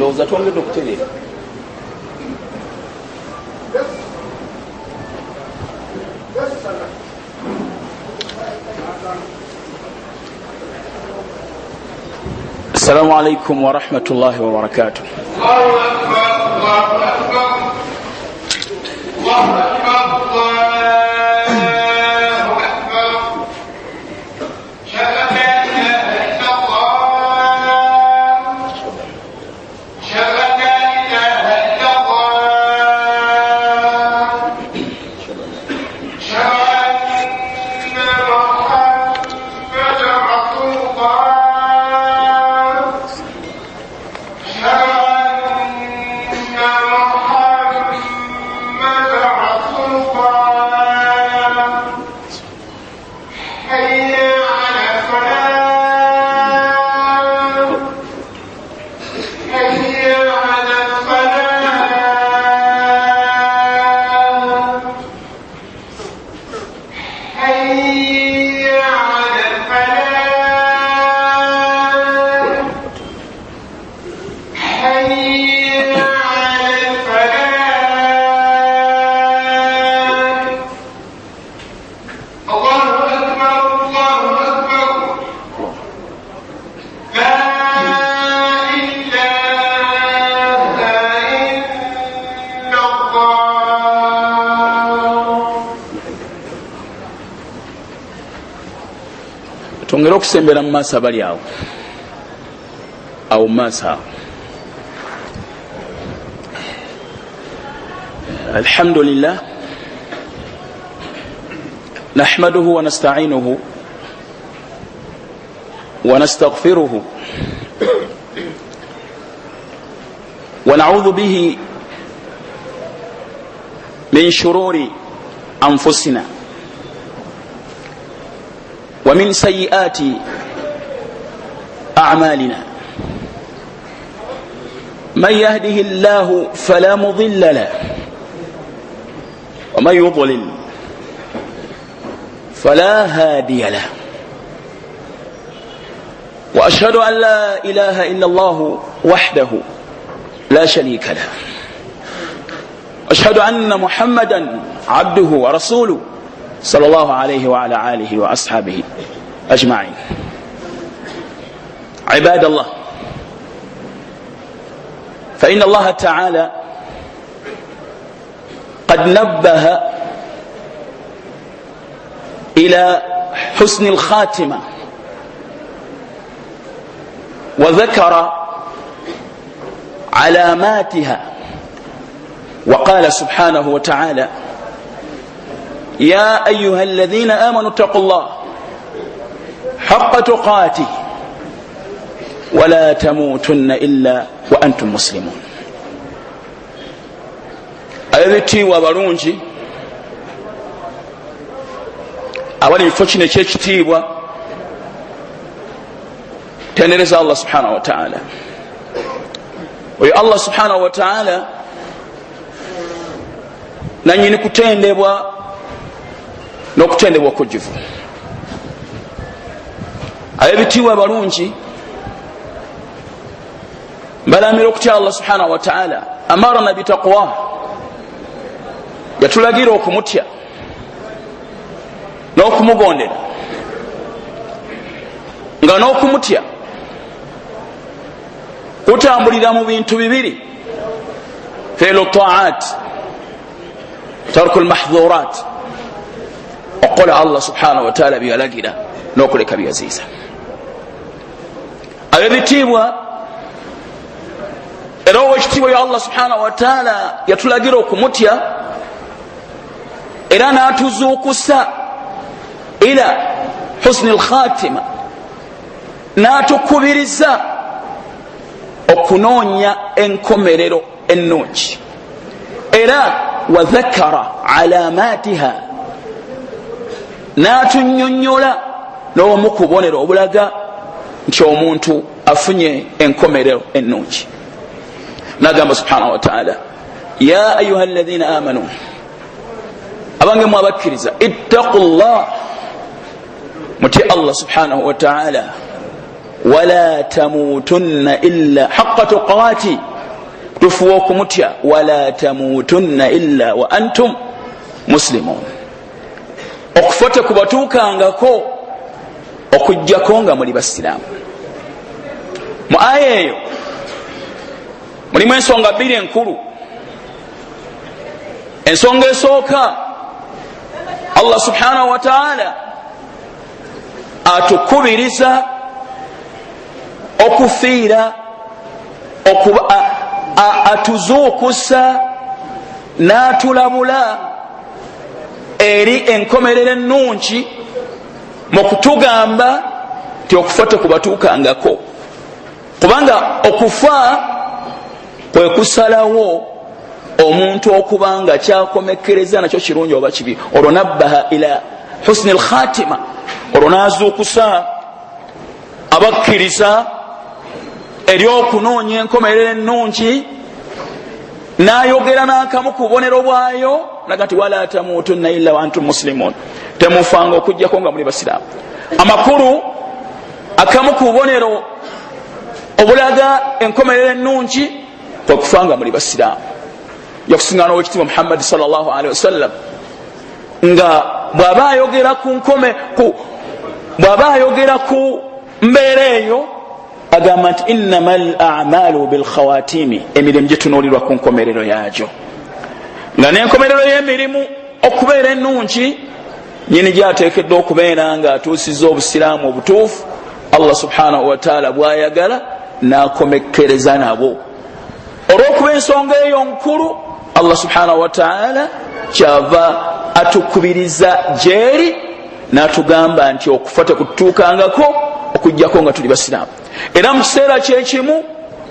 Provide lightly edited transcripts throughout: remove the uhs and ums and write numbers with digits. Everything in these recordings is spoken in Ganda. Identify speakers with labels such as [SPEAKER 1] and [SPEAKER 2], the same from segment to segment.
[SPEAKER 1] ndowooza twongedde okutereera. Assalamu alaikum wa rahmatullahi wa barakatuh. Tongera okusembera mu maaso abali awo mu maaso awo. Alhamdulillah nahmaduhu wa nasta'inuhu wa nastaghfiruhu wa na'udhu bihi min shururi anfusina ومن سيئات أعمالنا من يهده الله فلا مضل له ومن يضلل فلا هادي له وأشهد أن لا إله إلا الله وحده لا شريك له أشهد أن محمدا عبده ورسوله صلى الله عليه وعلى آله وأصحابه أجمعين. عباد الله، فإن الله تعالى قد نبه إلى حسن الخاتمة وذكر علاماتها وقال سبحانه وتعالى: يا أيها الذين آمنوا اتقوا الله حق تقاته ولا تموتن إلا وأنتم مسلمون. ab'ebitiibwa abalungi abali mu kifo kino ekyekitiibwa, tendereza Allah subhanahu wa ta'ala. Oyo Allah subhanahu wa ta'ala nanyini kutendebwa n'okutendebwa okujivu. Ab'ebitiibwa abalungi balamira okutya Allah subhanahu wa ta'ala. Amarana bitaqwa, yatulagira okumutya n'okumugondera, nga n'okumutya kutambulira mu bintu bibiri: fi'lu ta'at, tarku al-mahdhurat, okola Allah subhanahu wa ta'ala byalagira n'okuleka byaziiza. Ab'ebitiibwa era owekitiibwa ya Allah subhanahu wa ta'ala yatulagira okumutya era n'atuzuukusa ila husni al-khatima, n'atukubiriza okunoonya enkomerero ennungi, era wa dhakara alamatiha, n'atunnyonnyola n'omu ku bubonero obulaga nti omuntu afunye enkomerero ennungi. N'agamba subhanahu wa ta'ala: ya ayuha alladhina amanu, abange mu abakkiriza, ittaqullah, mutye Allah subhanahu wa ta'ala, wala tamutunna illa haqqa tuqati, tufuwa okumutya wala tamutunna illa wa antum muslimun. Okufa tekubatuukangako okujjako nga muli basiraamu. Mu aya eyo mulimu ensonga bbiri enkulu. Ensonga esooka, Allah subhanahu wa ta'ala atukubiriza okufiira, atuzuukusa n'atulabula eri enkomerero ennungi mu kutugamba nti okufa tekubatuukangako, kubanga okufa kwe kusalawo omuntu okubanga kyakomekereza nakyo kirungi oba kibi. Olwo nabbaha ila husni al-khatima, olwo nazuukusa abakkiriza eri okunoonya enkomerero ennungi, n'ayogera n'akamu ku bubonero bwayo naga nti wala tamutunna illa wa antum muslimun, temufanga okujjako nga muli basiraamu. Amakulu akamu ku bubonero obulaga enkomerero ennungi kwe kufa nga muli basiraamu. Yakusiŋŋaana ow'ekitiibwa Muhammad sallallahu alaihi wasallam nga bw'aba ayogera ku mbeera eyo agamba nti innama al a'malu bil khawatimi, emirimu gitunuulirwa ku nkomerero yaagyo, nga n'enkomerero y'emirimu okubeera ennungi nyini gyateekeddwa okubeera nga atuusizza obusiraamu obutuufu Allah subhanahu wa ta'ala bw'ayagala n'akomekkereza nabo. Olw'okuba ensonga eyo nkulu, Allah subhanahu wa ta'ala kyava atukubiriza gyeri n'atugamba nti okufa tekutuukangako okujjako nga tuli basiraamu. Era mu kiseera kyekimu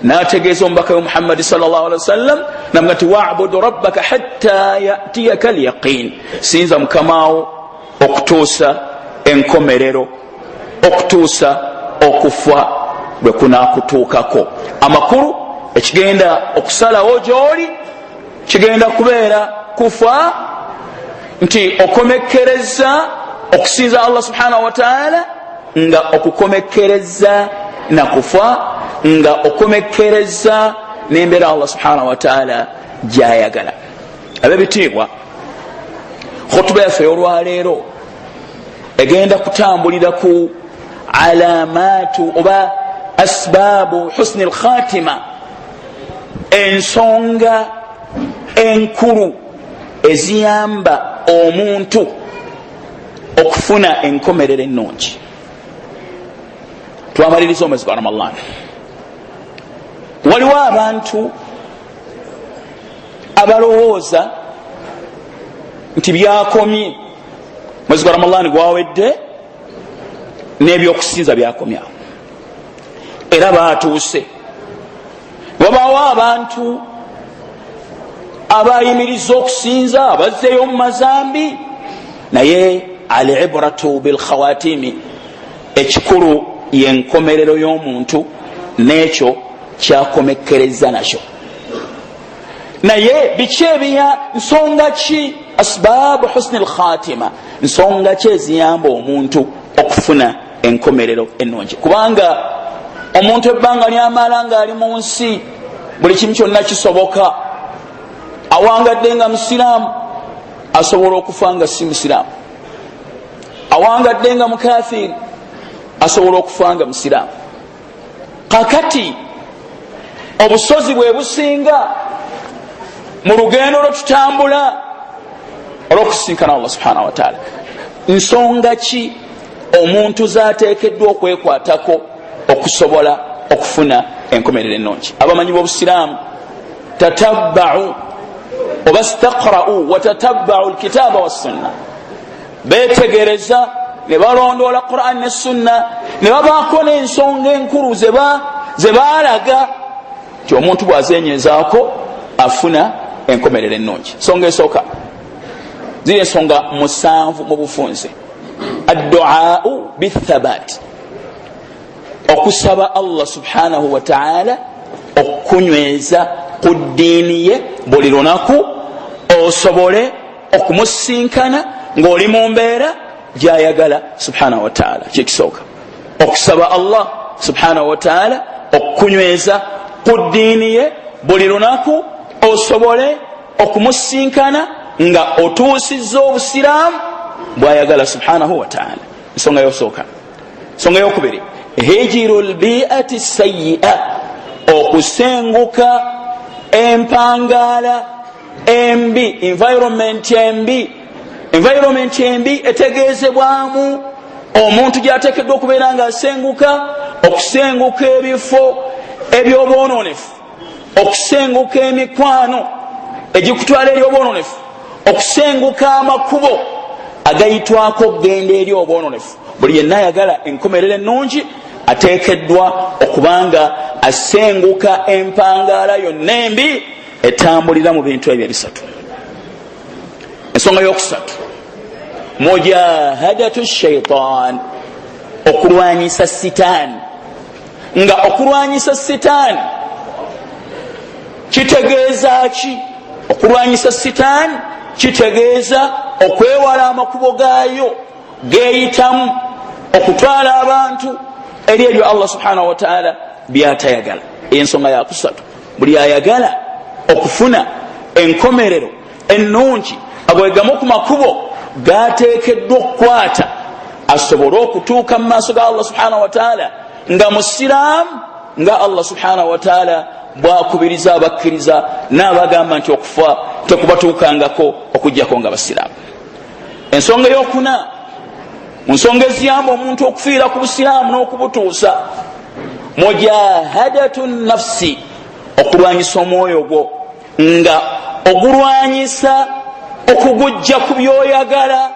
[SPEAKER 1] n'ategeeza omubaka we Muhammad sallallahu alaihi wasallam namga nti wa'budu rabbaka hatta ya'tiyaka al-yaqin, sinza mukamaawo okutuusa enkomerero, okutuusa okufa bwe kunaakutuukako. Amakulu ekigenda okusalawo gy'oli kigenda kubeera kufa, nti okomekkereza okusinza Allah subhanahu wa ta'ala, nga okukomekkereza nakufa, nga okomekkereza n'embeera Allah subhanahu wa ta'ala gyayagala. Ab'ebitiibwa, khutuba yaffe y'olwaleero egenda kutambulira ku alaamaatu oba asbaabu husni al-khatima, ensonga enkulu eziyamba omuntu okufuna enkomerero ennungi. Twamaliriza omwezi gwa Ramadan. Waliwo abantu abalowooza nti byakomye, mwezi gwa Ramadan gwawedde n'ebyokusinza byakomyawo, era baatuuse. Wabaawo abantu abayimiriza okusinza abazzeeyo mu mazambi, naye al-ibratu bil khawatimi, ekikulu yenkomerero y'omuntu n'ekyo kyakomekkereza nakyo. Naye biki ebiya, nsonga ki, asbaabu husni al-khatima, nsonga ki eziyamba omuntu okufuna enkomerero ennungi? Kubanga omuntu ebbanga lyamala ng'ali mu nsi buli kimu kyonna kisoboka. Awangadde nga musiraamu asobola okufa nga si musiraamu, awangadde nga mukafiri asobola okufa nga musiraamu. Kakati obusozi bwe businga mu lugendo lwe tutambula olw'okusinkana Allah subhanahu wa ta'ala. Nsonga ki omuntu z'ateekeddwa okwekwatako okusobola okufuna enkomerero ennungi? Abamanyi b'obusiraamu tatabba'u oba staqra'u wa tatabba'u alkitaba wassunna, beetegereza ne balondoola Qur'an ne sunna, ne babaako n'ensonga enkulu ze baalaga nti omuntu bw'azeenyezaako afuna enkomerero ennungi. Ensonga esooka ziri ensonga 7 mu bufunze. Addu'aa'u bithabat, okusaba Allah subhanahu wa ta'ala okukunyweza ku ddiini ye buli lunaku, osobole okumusinkana ng'oli mu mbeera gyayagala subhanahu wa ta'ala. Kyekisooka okusaba Allah subhanahu wa ta'ala okukunyweza ku ddiini ye buli lunaku osobole okumusinkana nga otuusizza obusiraamu bwayagala subhanahu wa ta'ala. Ensonga yosooka. Ensonga yokubiri, hijiru lbiati sayyi'a, okusenguka empangaala embi, environment embi. Environment embi etegeezebwamu omuntu gyateekeddwa okubeera nga asenguka, okusenguka ebifo ebyobwononefu, okusenguka emikwano egikutwala eri obwononefu, okusenguka amakubo agayitwako okgenda eri obwononefu. Buli yenna ayagala enkomerero ennungi ateekeddwa okubanga asenguka empangaala yonna embi etambulira mu bintu ebyo bisatu. Ensonga yokusatu, mujahadatu shaitan, okulwanyisa sitaani. Nga okulwanyisa sitaani kitegeeza ki? Okulwanyisa sitaani kitegeeza okwewala amakubo gaayo geeyitamu okutwala abantu eri ebyo Allah subhanahu wa ta'ala byatayagala. Ensonga yakusatu, buli ayagala okufuna enkomerero ennungi agwegamu ku makubo gateekeddwa okukwata asobole okutuuka mu maaso ga Allah subhanahu wa ta'ala nga musiraamu, nga Allah subhanahu wa ta'ala bwakubiriza abakkiriza n'abagamba nti okufa tekubatuukangako okujjako nga basiraamu. Ensonga eyokuna, mu nsonga eziyamba omuntu okufiira ku busiraamu n'okubutuusa, mujahadatu nafsi, okulwanyisa omwoyo gwo nga ogulwanyisa okugujja ku byoyagala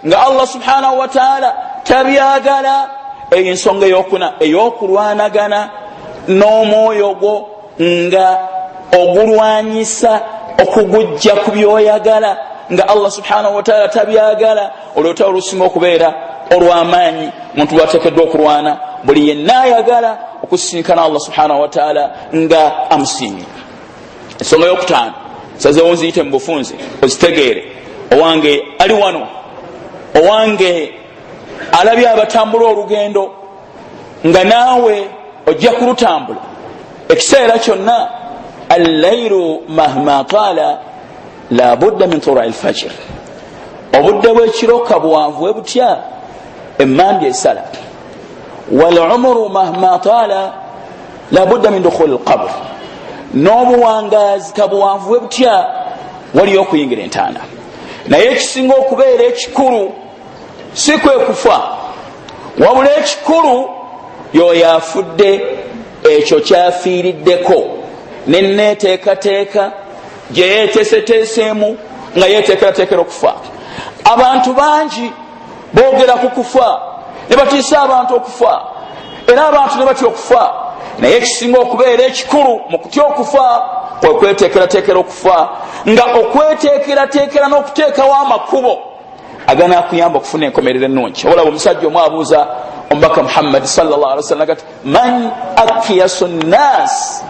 [SPEAKER 1] nga Allah subhanahu wa ta'ala tabyagala. Eyo ensonga eyokuna, eyokulwanagana n'omwoyo gwo nga ogulwanyisa okugujja ku byoyagala nga Allah subhanahu wa ta'ala tabyagala. Olwota olusinga okubeera olw'amaanyi muntu lwateekeddwa okulwana buli yenna ayagala okusinkana Allah subhanahu wa ta'ala nga amusiimye. Ensonga yokutaano, sazeewo nziyite mu bufunze ozitegeere. Owange ali wano, owange alabye abatambula olugendo nga naawe ojja kulutambula ekiseera kyonna. Allailu mahma taala la budda min tulu'i alfajr, obudde bw'ekiro kabuwanvu bwe butya emmambi esala. Walumuru mahma taala la budda min dukhuli alqabr, n'obuwangaazi kabuwanvu bwe butya waliyo okuyingira entaana. Naye ekisinga okubeera ekikulu si kwe kufa, wabula ekikulu y'oyo afudde ekyo kyafiiriddeko nenneeteekateeka gye yeeteeseteeseemu nga yeeteekerateekera okufa. Abantu bangi boogera ku kufa ne batiisa abantu okufa, era abantu ne batya okufa. Naye ekisinga okubeera ekikulu mu kutya okufa kwe kweteekerateekera okufa, nga okweteekerateekera n'okuteekawo amakubo aganakuyamba okufuna enkomerero ennungi. Olaba omusajja omu abuuza omubaka Muhammad sallallahu alaihi wasallam kati, man akyasu nnaas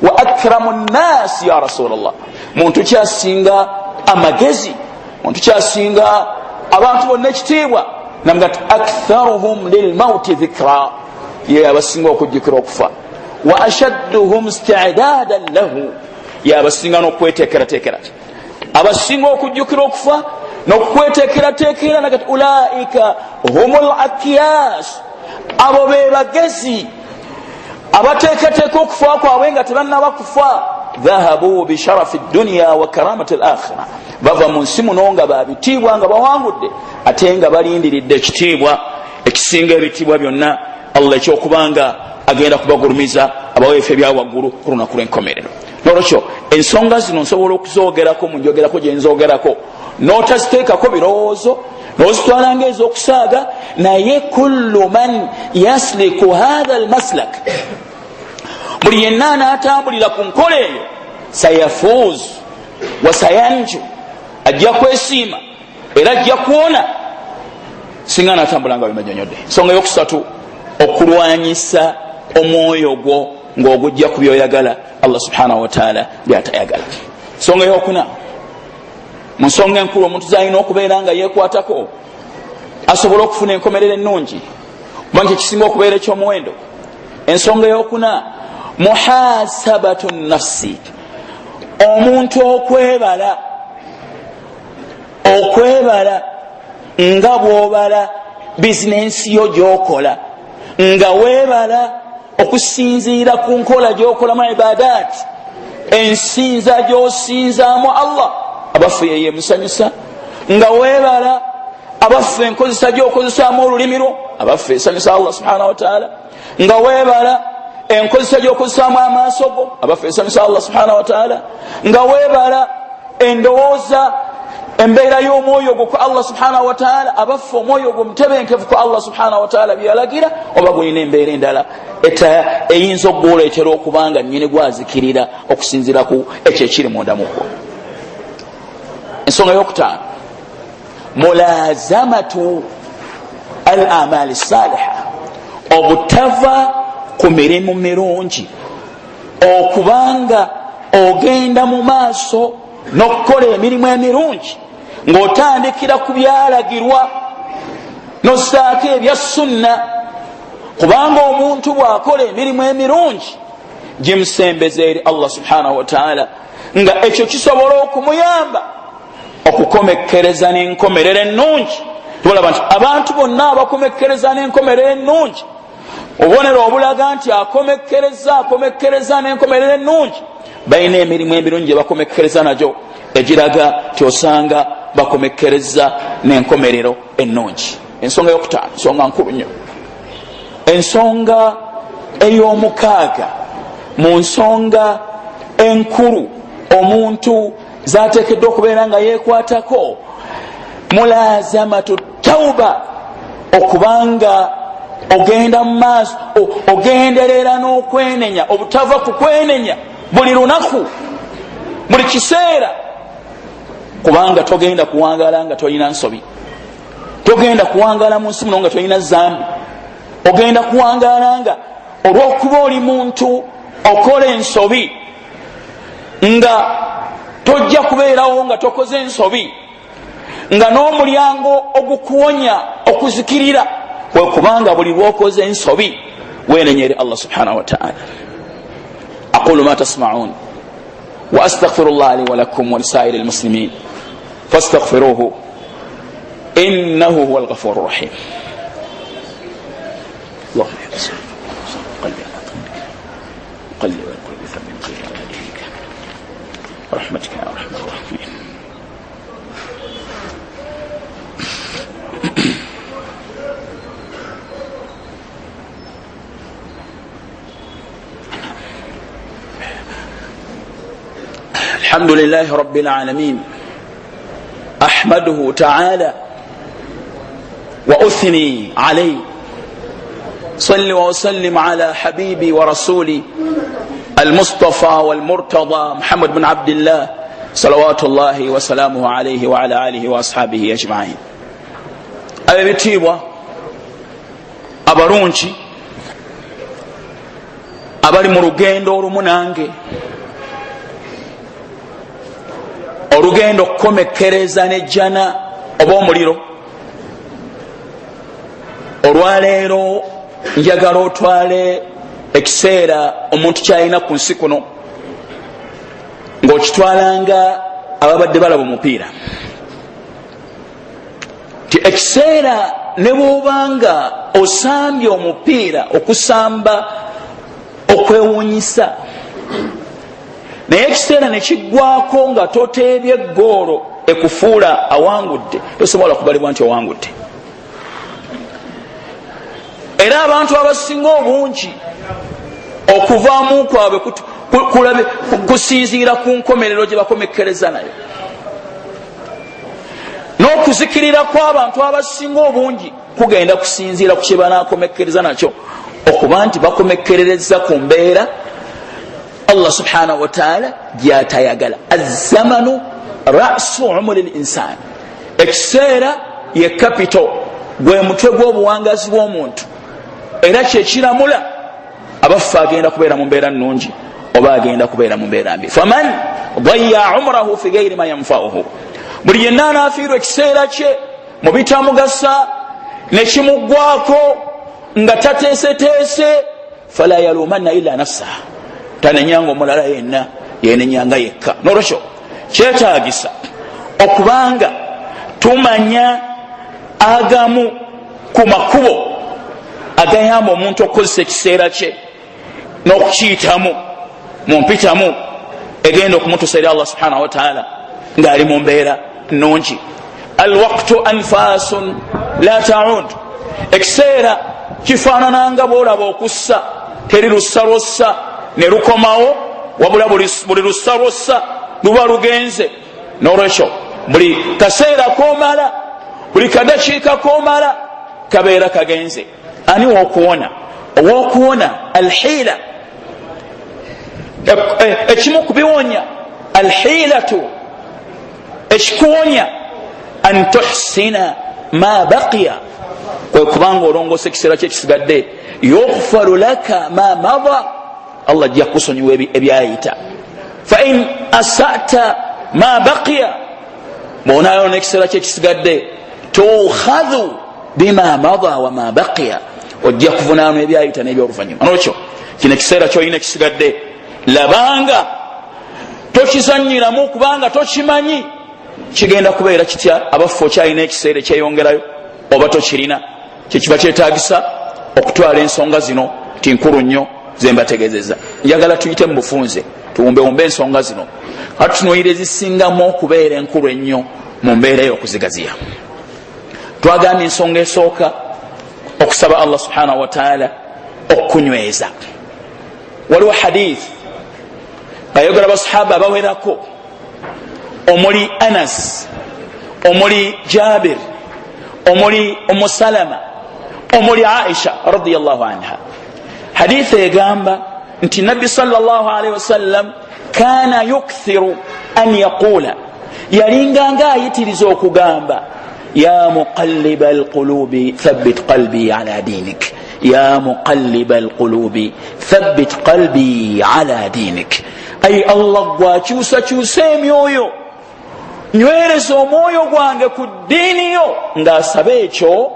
[SPEAKER 1] wa akramu nnaasi ya Rasulallah, muntu kyasinga amagezi, muntu kyasinga abantu bonna ekitiibwa? Namugati aktharuhum lilmauti dhikra, ye abasinga okujjukira okufa. Wa ashadduhum isti'dadan lahu, ye abasinga n'okweteekerateekera. Abasinga okujjukira okufa n'okweteekerateekera, nagati ulaika humul akyas, abo be bagezi abateekateeka okufa kwabwe nga tebannaba kufa. Dhahabu bisharafi dunya wa karamati al-akhirah, bava mu nsi muno nga babitiibwa nga bawangudde ate nga balindiridde ekitiibwa ekisinga ebitiibwa byonna Allah ekyokubanga agenda kubagulumiza abaweefu ebyawaggulu ku lunaku lw'enkomerero. Nolwekyo ensonga zino nsobola okuzoogerako mu njogerako gye nzoogerako n'otaziteekako birowoozo n'ozitwala ng'ez'okusaaga, naye kullu man yasliku hadha almaslak, buli yenna anaatambulira ku nkola eyo, sayafuuzu wa sayanju, ajja kwesiima era ajja kuwona singa anaatambula nga bimanyonyodde. Ensonga yokusatu, okulwanyisa omwoyo gwo ng'ogujja ku byoyagala Allah subhanahu wa ta'ala byatayagala. Ensonga yokuna, mu nsonga enkulu omuntu zalina okubeera nga yeekwatako asobole okufuna enkomerero ennungi, kubanga ekisinga okubeera ekyomuwendo. Ensonga eyokuna, muhasabatu nafsi, omuntu okwebala nga bw'obala bizinensi yo gyokola, nga weebala okusinziira ku nkola gyokolamu ibadat, ensinza gyosinzaamu Allah abaffe yeyemusanyusa, nga weebala abaffe enkozesa gyokozesaamu olulimi lwo abaffe esanyusa Allah subhanahu wa ta'ala, nga weebala enkozesa gyokozesaamu amaaso go abaffe esanyusa Allah subhanahu wa ta'ala, nga weebala endowooza embeera y'omwoyo gwo ku Allah subhanahu wa ta'ala abaffe omwoyo gwo mutebenkevu ku Allah subhanahu wa ta'ala byalagira, oba gulina embeera endala eyinza okugwoleetera okubanga nnyini gwazikirira okusinziira ku ekyo ekiri munda mukwo. Ensonga y'okutaano, mulazamatu al amali saliha, obutava ku mirimu mirungi, okubanga ogenda mu maaso n'okukola emirimu emirungi ng'otandikira ku byalagirwa n'ossaako ebya sunna, kubanga omuntu bw'akola emirimu emirungi gimusembeza eri Allah subhanahu wa ta'ala, nga ekyo kisobola okumuyamba okukomekkereza n'enkomerero ennungi. Tubalaba nti abantu bonna abakomekkereza n'enkomerero ennungi, obubonero obulaga nti akomekkereza n'enkomerero ennungi balina emirimu emirungi gye bakomekkereza nagyo egiraga ti osanga bakomekkereza n'enkomerero ennungi. Ensonga y'okutaano, ensonga nkulu nnyo, ensonga ey'omukaaga mu nsonga enkulu omuntu zateekeddwa okubeera nga yeekwatako, mulazamatu tauba, okubanga ogenda mu maaso ogenderera n'okwenenya, obutava ku kwenenya buli lunaku buli kiseera, kubanga togenda kuwangala nga tolina nsobi, togenda kuwangala mu nsi muno nga tolina zambi, ogenda kuwangala nga olw'okuba oli muntu okola ensobi nga tojja kubeerawo nga tokoze ensobi, nga n'omulyango ogukuwonya okuzikirira bwe kubanga buli lw'okoze ensobi wenenya eri Allah subhanahu wa ta'ala. aqulu ma tasma'un wa astaghfirullah li wa lakum wa lisaa'iri almuslimin fastaghfiruhu innahu huwal ghafurur rahim. Allahumma yaghfir qalbi ala qalbika qalbi wa qalbi thabbit qalbi ala dinika rahmatika ya arhamar rahimin. الحمد لله رب العالمين أحمده تعالى وأثني عليه صل وسلم على حبيبي ورسولي المصطفى والمرتضى محمد بن عبد الله صلوات الله وسلامه عليه وعلى آله وأصحابه أجمعين. أبي بتيبوا أبرونشي أبري مرugendo olumunange, olugendo okukomekkereza n'ejjana oba omuliro. Olwaleero njagala otwale ekiseera omuntu kyalina ku nsi kuno ng'okitwalanga ababadde balaba omupiira, ti ekiseera ne bw'obanga osambye omupiira okusamba okwewuunyisa, naye ekiseera ne kiggwako nga toteebye eggoolo ekufuula awangudde, tosobola kubalibwa nti owangudde. Era abantu abasinga obungi okuvaamu kwabwe kusinziira ku nkomerero gye bakomekkereza nayo, n'okuzikirira kw'abantu abasinga obungi kugenda kusinziira ku kye banaakomekkereza nakyo, okuba nti bakomekkerereza ku mbeera Allah subhanahu wa ta'ala gyatayagala. Azzamanu ra'su umuri al-insan, ekiseera ye kapito, gwe mutwe gw'obuwangazi bw'omuntu, era kyekiramula abaffe agenda kubeera mu mbeera nnungi oba agenda kubeera mu mbeera mbi. Faman dayya umrahu fi ghairi ma yanfa'uhu, buli yenna anaafiirwa ekiseera kye mu bitamugasa ne kimuggwako nga tateeseteese, fala yalumanna illa nafsaha, tanenyanga omulala yenna yenenyanga yekka. Nolwekyo kyetaagisa okubanga tumanya agamu ku makubo agayamba omuntu okukozesa ekiseera kye n'okukiyitamu mu mpitamu egenda okumutuusa eri Allah subhanahu wa ta'ala ng'ali mu mbeera nnungi. Alwaqtu anfasun la ta'ud, ekiseera kifaanananga bwolaba okussa, teri lussa lwossa ne lukomawo, wabula buli lussa lwossa luba lugenze. N'olwekyo buli kaseera koomala, buli kadakiika koomala kabeera kagenze. Ani wokuwona? Owokuwona alhiila, ekimu kubiwonya alhiilatu, ekikuwonya an tuhsina ma baqiya, kwe kubanga olongoosa ekiseera kyekisigadde, yughfaru laka ma mada, Allah ajja kusonyiwa ebyayita. Fa in asata ma baqiya, bw'onaayona ekiseera kyekisigadde, tukhadhu bima mada wa ma baqiya, ojja kuvunaanwa ebyayita n'ebyoluvannyuma. Nolwekyo kino ekiseera kyolina ekisigadde, labanga tokizanyiramu kubanga tokimanyi kigenda kubeera kitya. Abaffe okyalina ekiseera ekyeyongerayo oba tokirina, kyekiba kyetaagisa okutwala ensonga zino ti nkulu nnyo zembategezeza. Njagala tuyite mu bufunze, tuwumbewumbe ensonga zino, kati tunuuyire ezisingamu okubeera enkulu ennyo mu mbeera y'okuzigaziya. Twagambye ensonga esooka okusaba Allah subhanahu wa ta'ala okukunyweza. Waliwo hadith ayogera abasahaba abawerako, omuli Anas, omuli Jabir, omuli Ummu Salama, omuli Aisha radiyallahu anha. Hadith egamba nti Nabbi sallallahu alayhi wasallam kana yukthiru an yaqula, yalinganga ayitiriza okugamba, ya muqalliba alqulubi thabbit qalbi ala dinik, ya muqalliba alqulubi thabbit qalbi ala dinik. Ay Allah gwakyusakyusa emyoyo, nywereza omwoyo gwange ku ddiini yo. Ng'asaba ekyo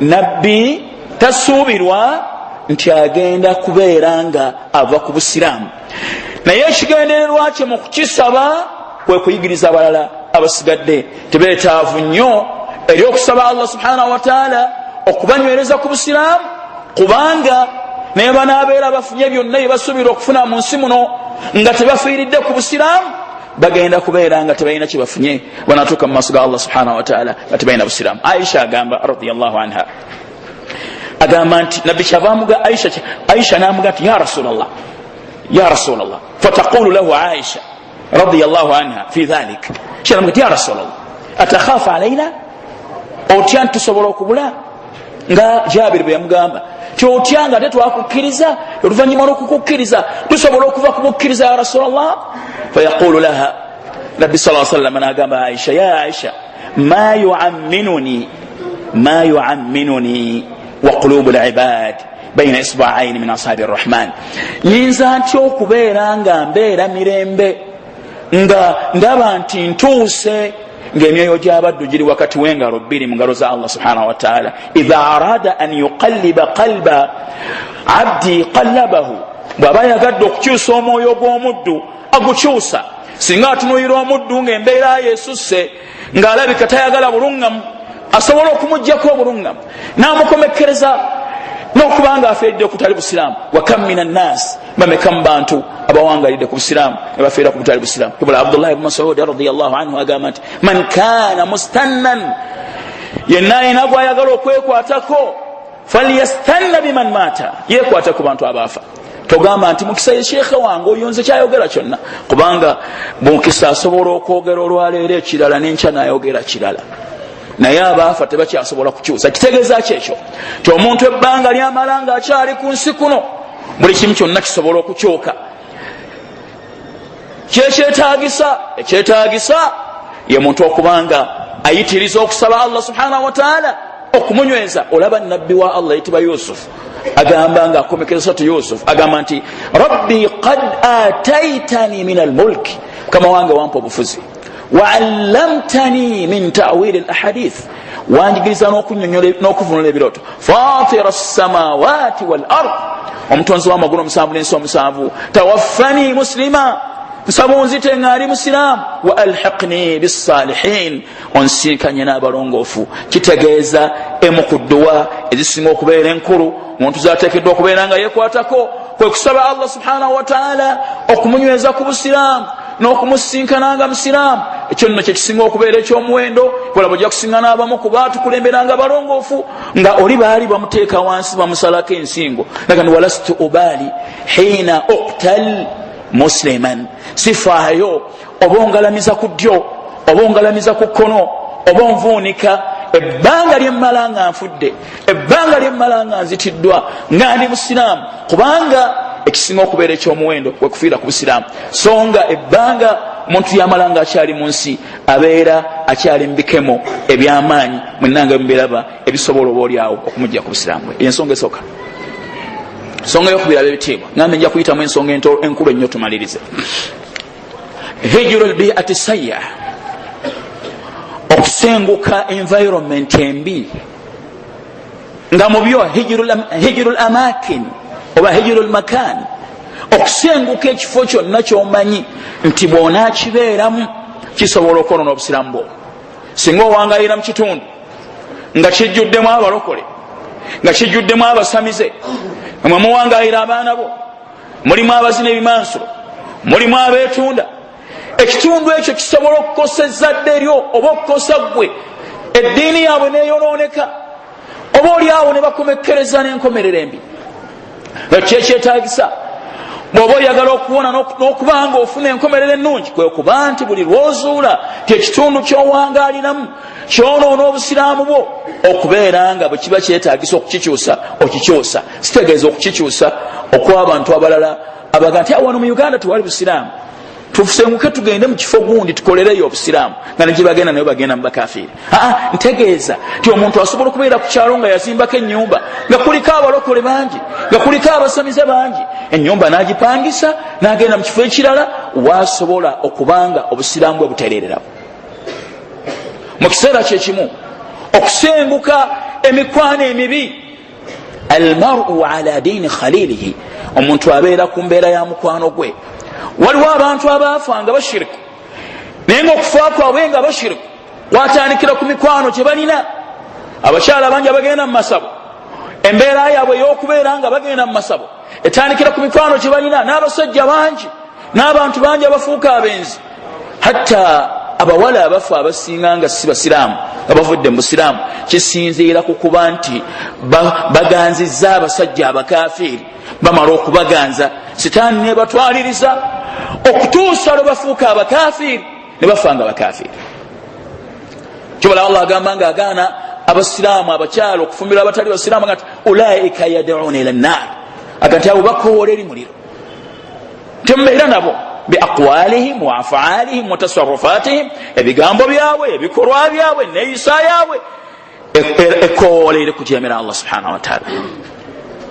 [SPEAKER 1] nabbi tasuubirwa nti agenda kubeera nga ava ku busiraamu, naye ekigendererwa kye mu kukisaba kwe kuyigiriza abalala abasigadde tebeetaavu nnyo eri okusaba Allah subhanahu wa ta'ala okubanywereza ku busiraamu, kubanga naye banaabeera bafunye byonna bye basuubira okufuna mu nsi muno nga tebafiiridde ku busiraamu, bagenda kubeera nga tebalina kye bafunye banatuuka mu maaso ga Allah subhanahu wa ta'ala nga tebalina busiraamu. Aisha agamba radiyallahu anha, agamba nti nabbi kyavamuga Aisha n'amuga nti ya rasulallah, ya rasulallah, fataqulu lahu Aisha radiyallahu anha fi dhalik, kyanamuga nti ya rasulallah atakhafa alaina, otya nti tusobola okubula nga Jabir bwe yamugamba tyotya nga tetwakukkiriza, oluvannyuma lw'okukukkiriza tusobola okuva ku bukkiriza ya rasulallah. Fayaqulu laha, nabbi sallallahu alayhi wasallam n'agamba Aisha, ya Aisha ma yu'amminuni wa qulubu al-ibad bayna isba'ayn min ashabi ar-rahman, nyinza ntya okubeera nga mbeera mirembe nga ndaba nti ntuuse ng'emyoyo gy'abaddu giri wakati w'engalo bbiri mu ngalo za Allah subhanahu wa ta'ala. Idha arada an yuqalliba qalba abdi qallabahu, bw'aba yagadde okukyusa omwoyo gw'omuddu agukyusa. Singa atunuulira omuddu ng'embeera yeesusse ng'alabika tayagala buluŋŋamu, asobola okumuggyako obuluŋŋamu n'amukomekkereza n'okubanga afeeridde okutali busiraamu. Wa kam min annaas, bameka mu bantu abawangalidde ku busiraamu ne bafeera ku butali busiraamu. Kibula Abdullah ibn Mas'ud radiyallahu anhu agamba nti man kana mustannan, yenna ayina gw'ayagala okwekwatako, falyastanna biman maata, yeekwata ku bantu abaafa. Togamba nti mukisa ye sheekhe wange oyonze kyayogera kyonna, kubanga mukisa asobola okwogera olwaleero ekirala n'enkya n'ayogera kirala, naye abaafa tebakyasobola kukyusa. Kitegeeza kyekyo ti omuntu ebbanga lyamala ng'akyali ku nsi kuno, buli kimu kyonna kisobola okukyuka. Ekyetaagisa ye muntu okubanga ayitiriza okusaba Allah subhanahu wa ta'ala okumunyweza. Olaba nabbi wa Allah yitibwa Yusuf agamba nga akomekereza tu Yusuf agamba nti rabbi qad ataitani min almulk, kama wange wampa obufuzi, wa'allamtani min ta'wil alahadith, wanjigiriza n'okuvunula ebirooto, fatira as-samawati wal ard, omutonzi w'amagulu omusanvu n'ensi omusanvu, tawaffani muslima, nsaba onzite ng'ali musiraamu, wa alhiqni bisalihin, onsinkanye n'abalongoofu. Kitegeeza emu ku dduwa ezisinga okubeera enkulu omuntu zateekeddwa okubeera nga yeekwatako kwe kusaba Allah subhanahu wa ta'ala okumunyweza ku busiraamu n'okumusinkananga musiraamu. Ekyo nno kye kisinga okubeera ekyomuwendo, kola bw'ojja kusinkana abamu ku baatukulemberanga balongoofu nga oli baali bamuteeka wansi bamusalako ensingo. Nagani walastu ubali hina uqtal musliman, sifaayo oba ongalamiza ku ddyo oba ongalamiza ku kkono oba onvuunika, ebbanga lyemmala nga nfudde, ebbanga lyemmala nga nzitiddwa nga ndi musiraamu, kubanga ekisinga okubeera ekyomuwendo kwe kufiira ku busiraamu. So nga ebbanga omuntu yamala nga akyali mu nsi abeera akyali mu bikemo eby'amaanyi mwenanga mubiraba ebisobola oba oliawo okumujja ku busiraamu. Ensonga esooka, ensonga y'okubiraba ebitiibwa, ngambe nja kuyitamu ensonga enkulu ennyo tumalirize. Hijru albi'ati sayya, okusenguka environment embi nga mu byo hijru amakin oba hijru makan, okusenguka ekifo kyonna ky'omanyi nti bw'onaakibeeramu kisobola okwonona obusiraamu bwo. Singa owangayira mu kitundu nga kijjuddemu abalokole, nga kijjuddemu abasamize, mwe muwangayira abaana bo, mulimu abazina ebimansuro, mulimu abeetunda, ekitundu ekyo kisobola okukosa ezzadde lyo oba okukosa ggwe, eddiini yaabwe neeyonooneka, oba oliawo ne bakomekkereza n'enkomerero embi. Kyekyetaagisa bw'oba oyagala okuwona n'okuba nga ofuna enkomerero ennungi, kwe kuba nti buli lw'ozuula ti ekitundu ky'owangaaliramu kyonoona obusiraamu bwo, okubeera nga bwe kiba kyetaagisa okukikyusa okikyusa. Sitegeeza okukikyusa okw'abantu abalala abaga nti wano mu Uganda tewali busiraamu, tusenguke tugende mu kifo gundi tukolereyo obusiraamu, nga ne gye bagenda nayo bagenda mu bakafiiri. Ntegeeza ti omuntu asobola okubeera ku kyalo nga yazimbako ennyumba nga kuliko abalokole bangi, nga kuliko abasamize bangi, ennyumba n'agipangisa n'agenda mu kifo ekirala waasobola okubanga obusiraamu bwe butereererawo. Mu kiseera kyekimu okusenguka emikwano emibi, almaru ala diini khalilihi, omuntu abeera ku mbeera ya mukwano gwe. Waliwo abantu abaafa nga bashiriku, naye ngaokufa kwabwe nga bashiriku watandikira ku mikwano gye balina. Abakyala bangi abagenda mu masabo, embeera yaabwe ey'okubeera nga bagenda mu masabo etandikira ku mikwano gye balina, n'abasajja bangi n'abantu bangi abafuuka abenzi. Hatta abawala abafu abasinga nga si basiraamu nga bavudde mu busiraamu, kisinziira ku kuba nti baganzizza abasajja abakafiiri. Bamala okubaganza, sitaani nebatwaliriza okutuusa lwe bafuuka abakafiiri ne bafa nga bakafiiri. Kyobola Allah agamba nga agaana abasiraamu abakyalo okufumbira abatali basiraamu nga ulaika yad'una ila nnar, aga nti abo bakoola eri muliro. Temubeera nabo biaqwalihim wa afaalihim wa tasarrufatihim, ebigambo byabwe, ebikolwa byabwe, neeyisa yaabwe ekoola eri kujeemera Allah subhanahu wa ta'ala.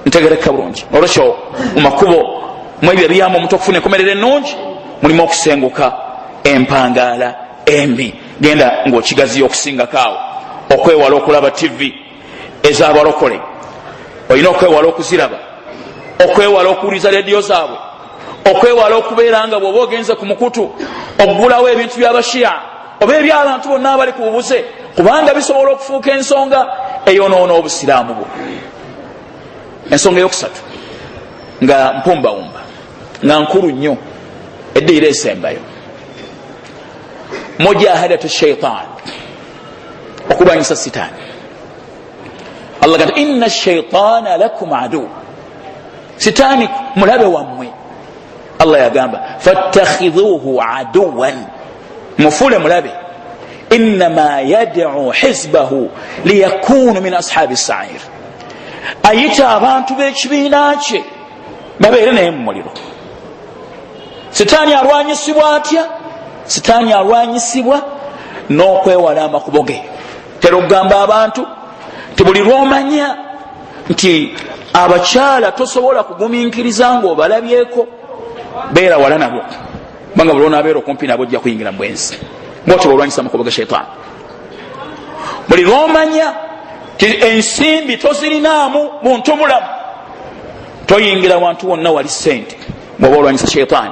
[SPEAKER 1] Ntegereka bulungi. Olwekyo mu makubo mu ebyo ebiyamba omuntu okufuna enkomerero ennungi mulimu okusenguka empangaala embi. Genda ng'okigaziya okusingakaawo, okwewala okulaba TV ez'abalokole, olina okwewala okuziraba, okwewala okuwuliza rediyo zaabwe, okwewala okubeera nga bw'oba ogenze ku mukutu okugulawo ebintu by'abashiya oba eby'abantu bonna abali ku bubuze, kubanga bisobola okufuuka ensonga eyonoona obusiraamu bwo. Ensonga eyokusatu nga mpumbawumba nga nkulu nnyo, eddiira esembayo, mujahadatu shaitan, okulwanyisa sitaani. Allah gamba inna shaitana lakum adu, sitaani mulabe wammwe. Allah yagamba fattakhidhuhu aduwan, mufule mulabe. Innama yad'u hizbahu liyakunu min ashabi as-sa'ir, ayita abantu b'ekibiina kye babeere naye mu muliro. Sitaani alwanyisibwa atya? Sitaani alwanyisibwa n'okwewala amakubo ge. Tera okugamba abantu nti buli lw'omanya nti abakyala tosobola kugumiikiriza ng'obalabyeko, beera wala nabo, kubanga buli onaabeera okumpi nabo ojja kuyingira mu bwenzi. Bw'otyo olwanyisa amakubo ga shaitaani. Buli lw'omanya ti ensimbi tozirinaamu buntu bulamu, toyingira wantu wonna wali ssente bw'oba olwanyisa shaitaani.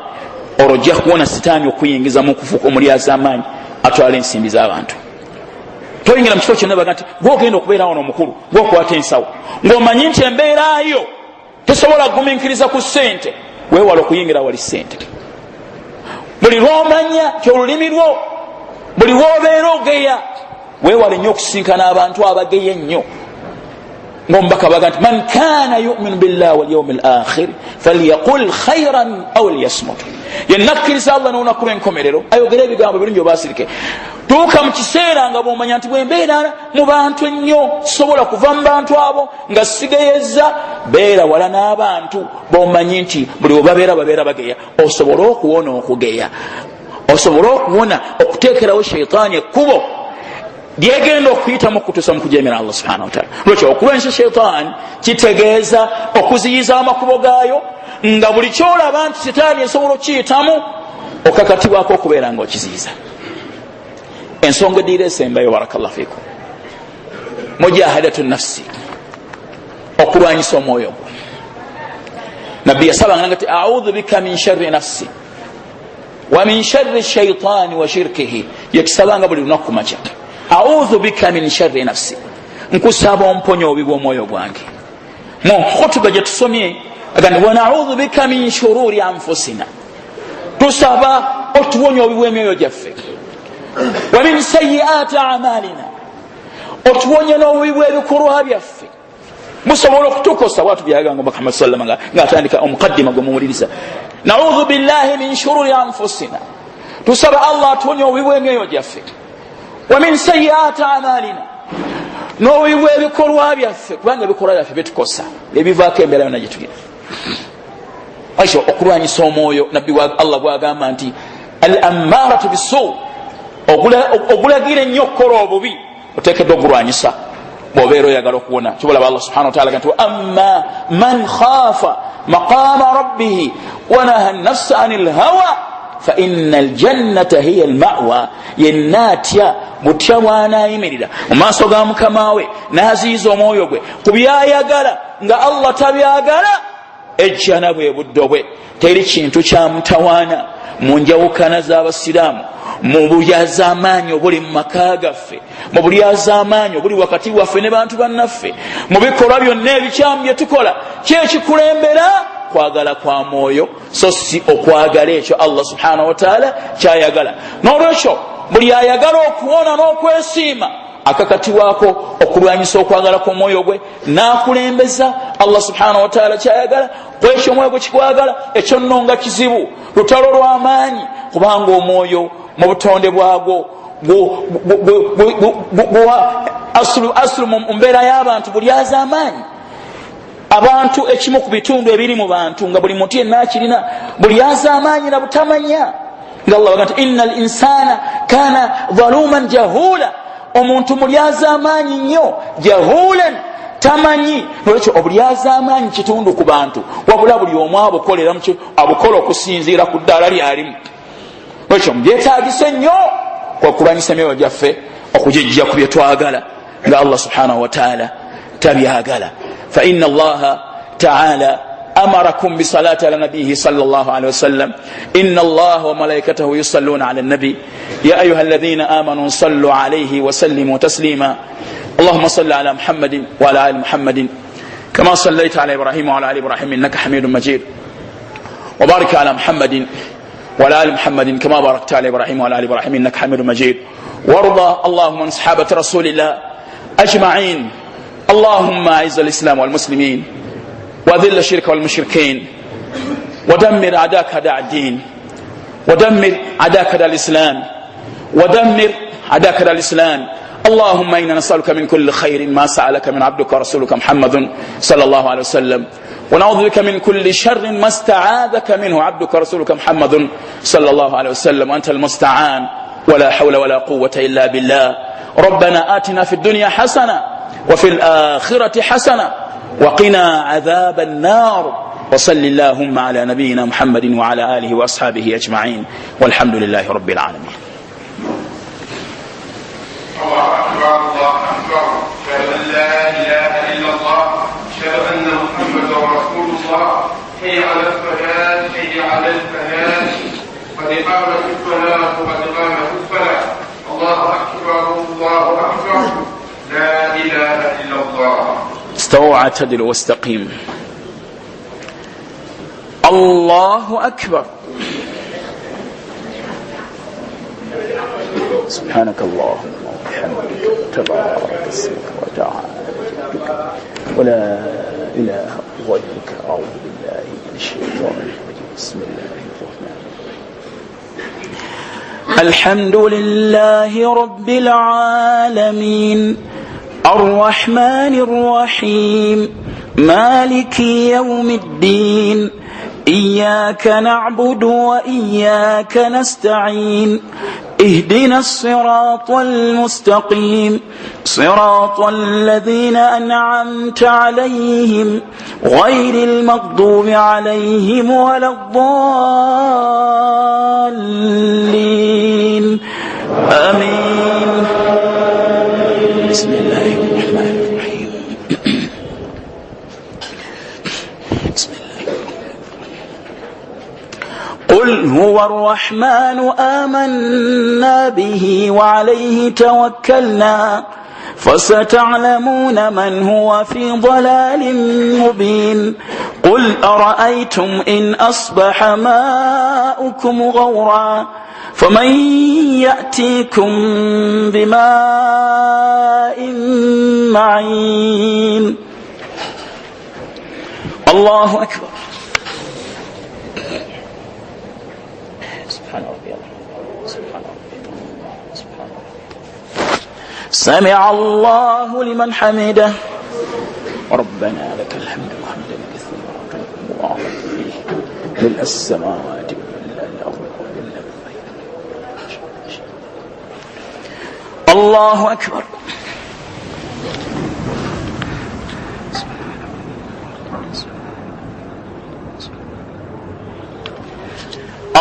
[SPEAKER 1] olwojja kuwona sitaani okuyingiza mu kufuuka omulyaza amaanyi atwala ensimbi z'abantu. toyingira mu kifo kyonna baga nti gwogenda okubeerawo n'omukulu gwokwata ensawo ng'omanyi nti embeerayo tesobola kugumiikiriza ku ssente, weewala okuyingira wali ssente. buli lwomanya ti olulimi lwo, buli lwobeera ogeya, weewale nnyo okusinkana abantu abageya ennyo. ng'omubaka baga nti man kana yuminu billahi walyaumi alakhir falyaqul khairan aw liyasmut. yenna akkiriza allah n'olunaku lw'enkomerero ayogere ebigambo birungi oba asirike. tuuka mu kiseera nga bw'omanya nti bwembeera mu bantu ennyo sobola kuva mu bantu abo nga sigeyeza, beera wala n'abantu bw'omanyi nti buli webabeera bageya, osobole okuwona okugeya, osobole okuwona okuteekerawo sheitaani ekkubo lyegenda okuyitamu okutuusa mu kujemera Allah subhanahu wa ta'ala. lwekyo okulwanyisa sheitaani kitegeeza okuziyiza amakubo gaayo, nga buli kyolaba nti sitaani esobola okiyitamu okakatibwako okubeera nga okiziyiza. ensonga eddiira esembayo barakallahu fiikum, mujahadatu nafsi, okulwanyisa omwoyo gwo. nabbi yasabanga nti a'udhu bika min sharri nafsi wa min sharri shaitaani wa shirkihi. yekisabanga buli lunaku kumakya, a'udhu bika min sharri nafsi, nkusaba omponye obubi bw'omwoyo gwange. mu khutuba gye tusomye agandi wa na'udhu bika min shururi anfusina, tusaba otuwonya obubi bw'emyoyo gyaffe. wa min sayyiati a'malina, otuwonye n'obubi bw'ebikolwa byaffe musobola okutukosa. bwatu byaganga Muhammad sallallahu alaihi wasallam ng'atandika omukaddima gwe muwuliriza. na'udhu billahi min shururi anfusina, tusaba Allah atuwonye obubi bw'emyoyo gyaffe. wa min sayyiati a'malina, n'obubi bw'ebikolwa byaffe, kubanga ebikolwa byaffe bitukosa, ebivaako embeera yonna gye tulina. ekyo okulwanyisa omwoyo, nabbi wa Allah bwagamba nti al ammaratu bisu, ogulagira ennyo okukola obubi oteekeddwa ogulwanyisa bw'obeera oyagala okuwona. kibolaba Allah subhanahu wa ta'ala nti amma man khaafa maqama rabbihi wa naha an-nafsa 'anil hawa fa inna al-jannata hiya al-ma'wa. yenna atya butya bw'anaayimirira mu maaso ga mukama we n'aziyiza omwoyo gwe ku byayagala nga Allah tabyagala, ejjana bwe buddo bwe. teri kintu kya mutawaana mu njawukana z'abasiraamu, mu bulyazaamaanyi obuli mu maka gaffe, mu bulyazaamaanyi obuli wakati waffe ne bantu bannaffe, mu bikolwa byonna ebikyamu bye tukola, kyekikulembera kwagala kwa mwoyo so si okwagala ekyo Allah subhanahu wa ta'ala kyayagala. n'olwekyo buli ayagala okuwona n'okwesiima akakatiwaako okulwanyisa okwagala kw'omwoyo gwe n'akulembeza Allah subhanahu wa ta'ala kyayagala. kwekyo omwoyo gwe kikwagala, ekyo nno nga kizibu, lutalo lw'amaanyi, kubanga omwoyo mu butonde bwagwo asulu mu mbeera y'abantu bulyaza amaanyi. abantu ekimu ku bitundu ebiri mu bantu nga buli muntu yenna akirina bulyaza amaanyi na butamanya. nga Allah baga nti innal insana kana zaluman jahula, omuntu mulyaza amaanyi nnyo, jahulan tamanyi. nolwekyo obulyaza amaanyi kitundu ku bantu, wabula buli omu abukolera abukola okusinziira ku ddaala lyalimu. nolwekyo mubyetaagise nnyo okulwanyisa emyoyo gyaffe okugijja ku bye twagala nga Allah subhanahu wa ta'ala tabyagala. fa inna Allah ta'ala أمركم بصلاة على نبيه صلى الله عليه وسلم إن الله وملائكته يصلون على النبي يا أيها الذين آمنوا صلوا عليه وسلموا تسليما اللهم صل على محمد وعلى آل محمد كما صليت على إبراهيم وعلى آل إبراهيم إنك حميد مجيد وبارك على محمد وعلى آل محمد كما باركت على إبراهيم وعلى آل إبراهيم إنك حميد مجيد وارضى اللهم عن صحابة رسول الله أجمعين اللهم أعز الإسلام والمسلمين وذل الشرك والمشركين ودمر أعداءك أعداء الدين ودمر أعداءك أعداء الإسلام ودمر أعداءك أعداء الإسلام اللهم إنا نسألك من كل خير ما سألك من عبدك ورسولك محمد صلى الله عليه وسلم ونعوذ بك من كل شر ما استعاذك منه عبدك ورسولك محمد صلى الله عليه وسلم وأنت المستعان ولا حول ولا قوة إلا بالله ربنا آتنا في الدنيا حسنة وفي الآخرة حسنة وقنا عذاب النار وصل اللهم على نبينا محمد وعلى آله وأصحابه أجمعين والحمد لله رب العالمين.
[SPEAKER 2] الله أكبر الله أكبر أشهد أن لا إله إلا الله أشهد أن محمدا رسول الله حي على الفلاح حي على الفلاح قد قامت الصلاة قد قامت الصلاة الله أكبر الله أكبر لا إله إلا الله.
[SPEAKER 1] استووا واعتدلوا واستقيموا. الله أكبر. سبحانك اللهم وبحمدك تبارك اسمك وتعالى جدك ولا إله غيرك. أعوذ بالله من الشيطان الرجيم. بسم الله الرحمن الرحيم. الحمد لله رب العالمين الرحمن الرحيم مالك يوم الدين إياك نعبد وإياك نستعين اهدنا الصراط المستقيم صراط الذين أنعمت عليهم غير المغضوب عليهم ولا الضالين آمين. بسم الله الرحمن الرحيم. بسم الله. قل هو الرحمن آمنا به وعليه توكلنا فستعلمون من هو في ضلال مبين. قل أرأيتم إن أصبح ماؤكم غورا فمن يأتيكم بماء معين. الله أكبر. سبحان ربي الله. سبحان ربي الله. سبحان ربي. سمع الله لمن حمده ربنا لك الحمد حمدا كثيرا مباركا فيه ملء السماوات وملء الأرض وملء الله أكبر.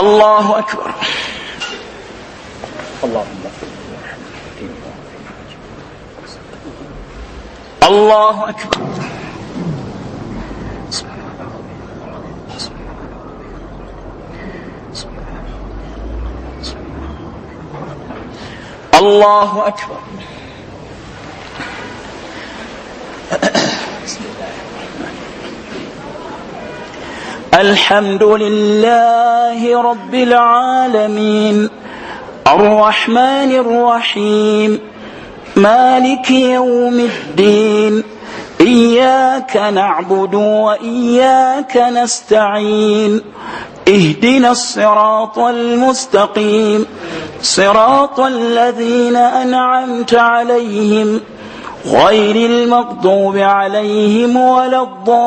[SPEAKER 1] الله أكبر. اللهم الله أكبر. الله أكبر. الحمد لله رب العالمين الرحمن الرحيم مالك يوم الدين إياك نعبد وإياك نستعين اهدنا الصراط المستقيم صراط الذين أنعمت عليهم غير المغضوب عليهم ولا الضالين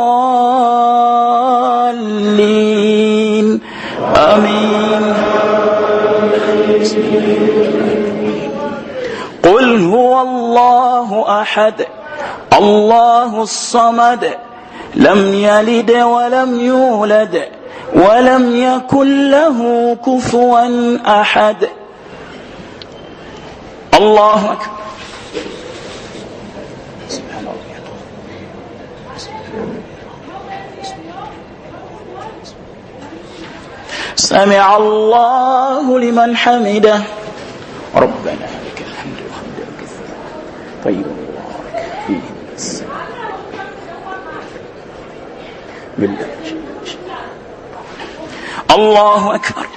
[SPEAKER 1] آمين. قل هو الله أحد الله الصمد لم يلد ولم يولد ولم يكن له كفوا أحد. الله أكبر. سمع الله لمن حمده ربنا لك الحمد حمدا كثيرا طيبا مباركا فيه بالله. الله أكبر.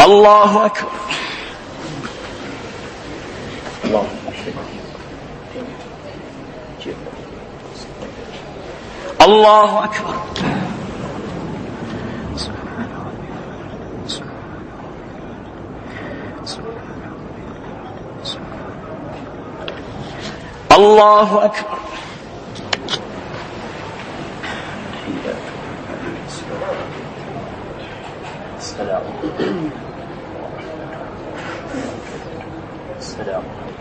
[SPEAKER 1] الله أكبر. الله أكبر. الله أكبر. السلام عليكم. السلام عليكم.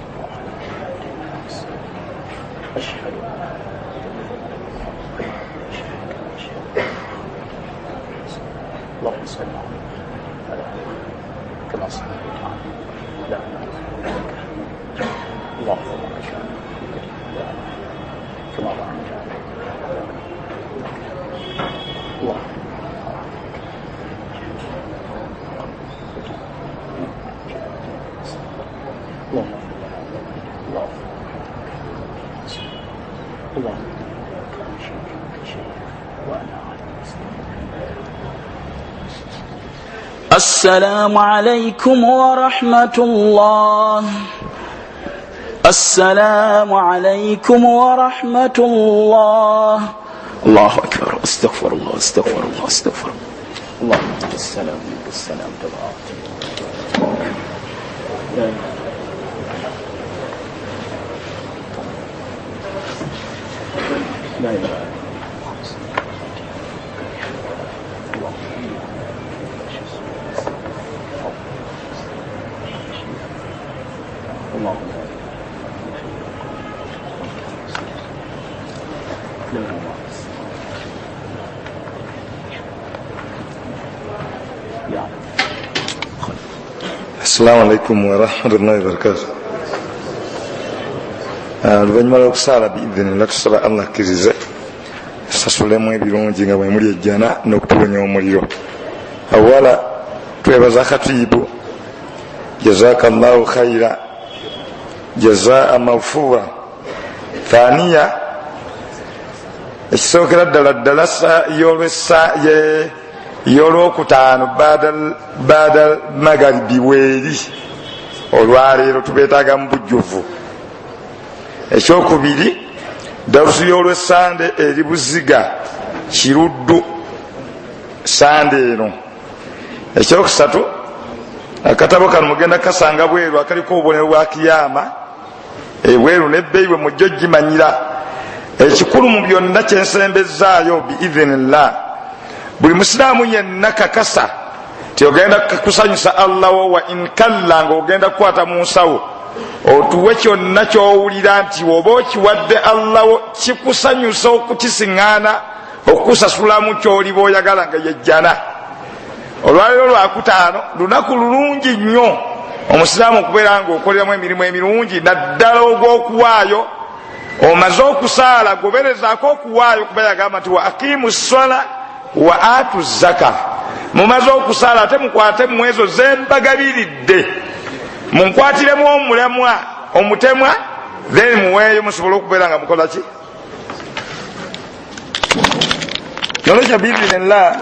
[SPEAKER 1] أشهد اللهم صل على كما صليت على اللهم السلام عليكم ورحمة الله. السلام عليكم ورحمة الله. الله أكبر. استغفر الله استغفر الله استغفر الله. السلام السلام تبارك لا إله
[SPEAKER 3] Assalamu alaikum wa rahmatullahi wa barakatuh. Oluvannyuma lw'okusaala biidhinillah tusaba Allah akkirize sasulemu ebirungi nga bwe muli ejjana n'okutuwonya omuliro. Awala twebaza khatibu jazakallahu khaira jazaa mawfuura. Thaniya ekisookera ddala ddalasa y'olwokutaano baada magaribi weeri olwaleero tubeetaaga mu bujjuvu. Ekyokubiri darusu y'olwesande eri Buziga Kiruddu sande eno. Ekyokusatu akatabo kano mugenda kasanga bweru akaliko obubonero bwa kiyama ebweru n'ebbeeyi bwe mujjo gimanyira. Ekikulu mu byonna kyensembezaayo biidhinillah, buli musiraamu yenna kakasa ti ogenda kusanyusa Allah wo wa inkalla ng'ogenda kukwata mu nsawo otuwe kyonna ky'owulira nti oba okiwadde Allah wo kikusanyusa okukisiŋŋaana okukusasulamu ky'oliba oyagala nga yejjana. Olwaleero lwakutaano lunaku lulungi nnyo omusiraamu okubeera ng'okoleramu emirimu emirungi, naddala ogw'okuwaayo. Omaze okusaala goberezaako okuwaayo kuba yagamba nti wa aqimu ssala wa atu zaka. Mumaze okusaala ate mukwate mu ezo zembagabiridde, munkwatiremu omulemwa omutemwa, then muweeyo musobole okubeera nga mukola ki. Nolwekyo biidhinillah